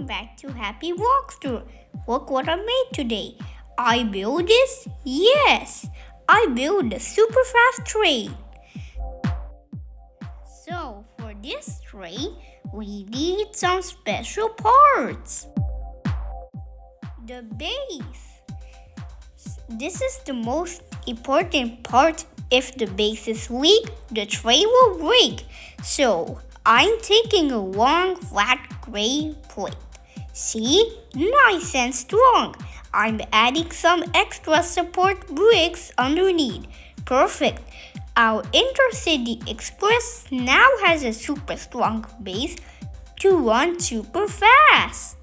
welcome back to Happy Walkthrough. Look what I made today. I built this? Yes, I built a super fast train. So for this train, we need some special parts. The base. This is the most important part. If the base is weak, the train will break. So I'm taking a long flat gray plate. See? Nice and strong. I'm adding some extra support bricks underneath. Perfect. Our Intercity Express now has a super strong base to run super fast.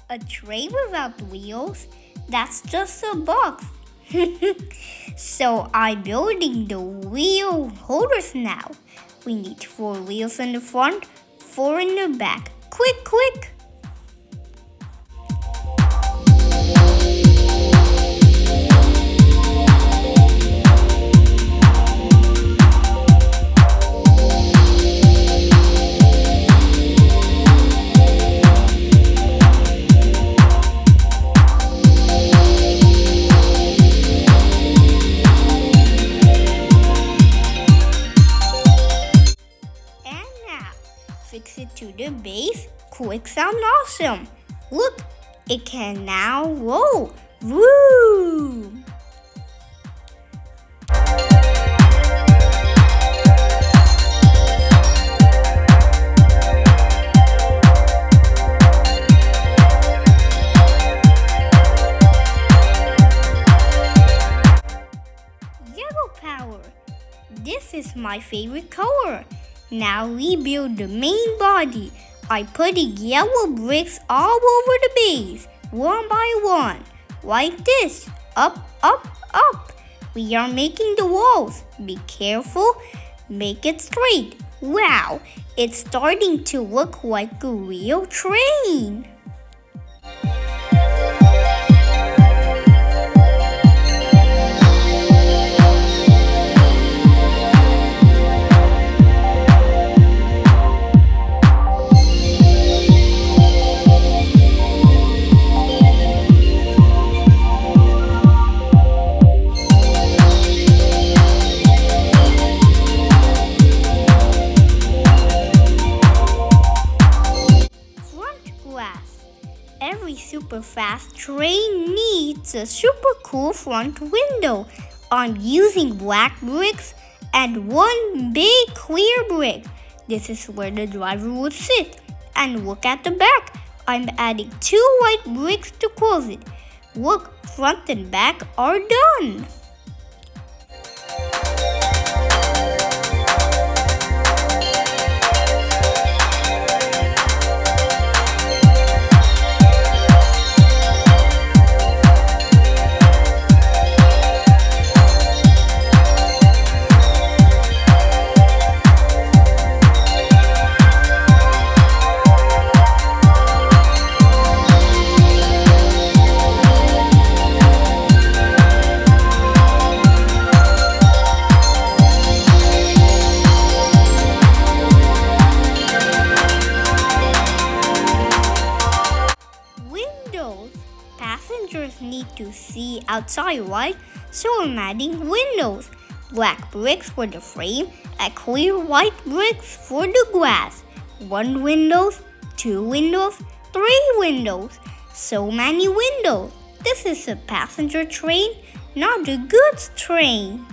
A train without wheels? That's just a box. So I'm building the wheel holders now. We need 4 wheels in the front, 4 in the back. Quick, quick! Fix it to the base. Quick sound awesome. Look, it can now roll. Woo! Yellow power. This is my favorite color. Now we build the main body. I put yellow bricks all over the base, one by one, like this. Up, up, up. We are making the walls. Be careful. Make it straight. Wow, it's starting to look like a real train. Every super fast train needs a super cool front window. I'm using black bricks and one big clear brick. This is where the driver would sit. And look at the back. I'm adding 2 white bricks to close it. Look, front and back are done. Passengers need to see outside, right? So I'm adding windows. Black bricks for the frame and clear white bricks for the glass. 1 window, 2 windows, 3 windows. So many windows. This is a passenger train, not a goods train.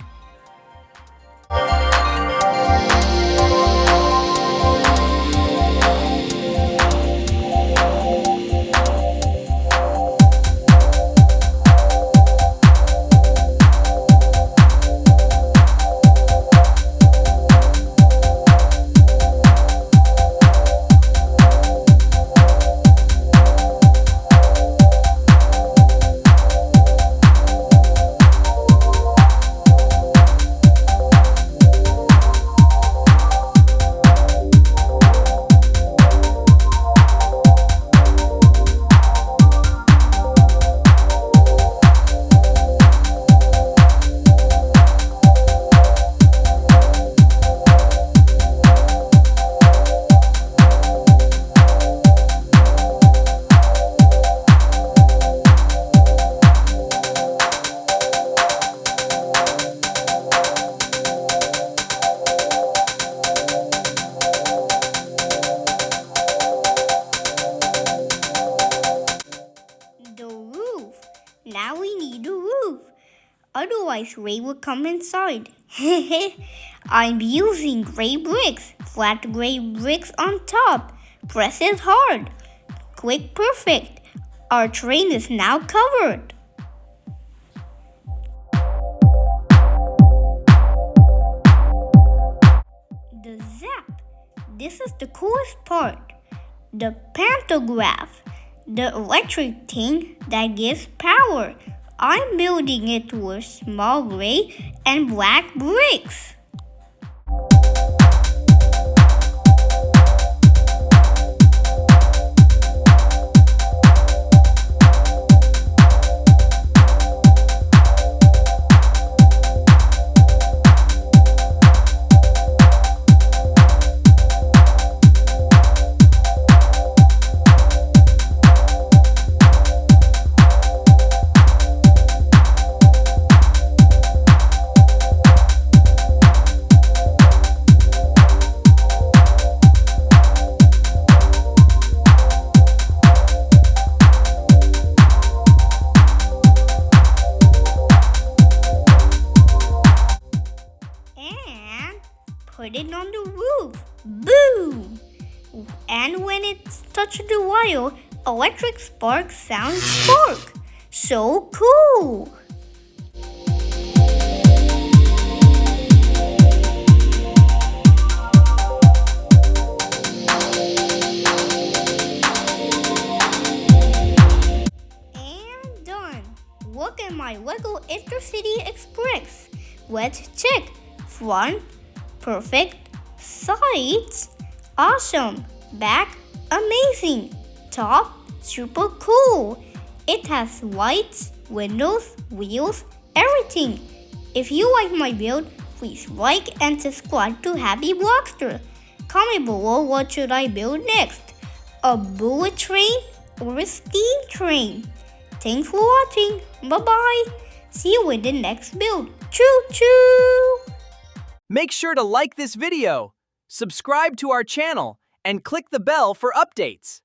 otherwise Ray would come inside. I'm using gray bricks, flat gray bricks on top. Press it hard. Quick, perfect. Our train is now covered. The zap. This is the coolest part. The pantograph, the electric thing that gives power. I'm building it with small gray and black bricks. Put it on the roof. Boom! And when it touches the wire, electric spark sounds spark. So cool! And done. Look at my Lego Intercity Express. Let's check. Front, perfect. Sides, awesome. Back, amazing. Top, super cool. It has lights, windows, wheels, everything. If you like my build, please like and subscribe to Happy Blockster. Comment below what should I build next. A bullet train or a steam train? Thanks for watching. Bye bye. See you in the next build. Choo choo! Make sure to like this video, subscribe to our channel, and click the bell for updates.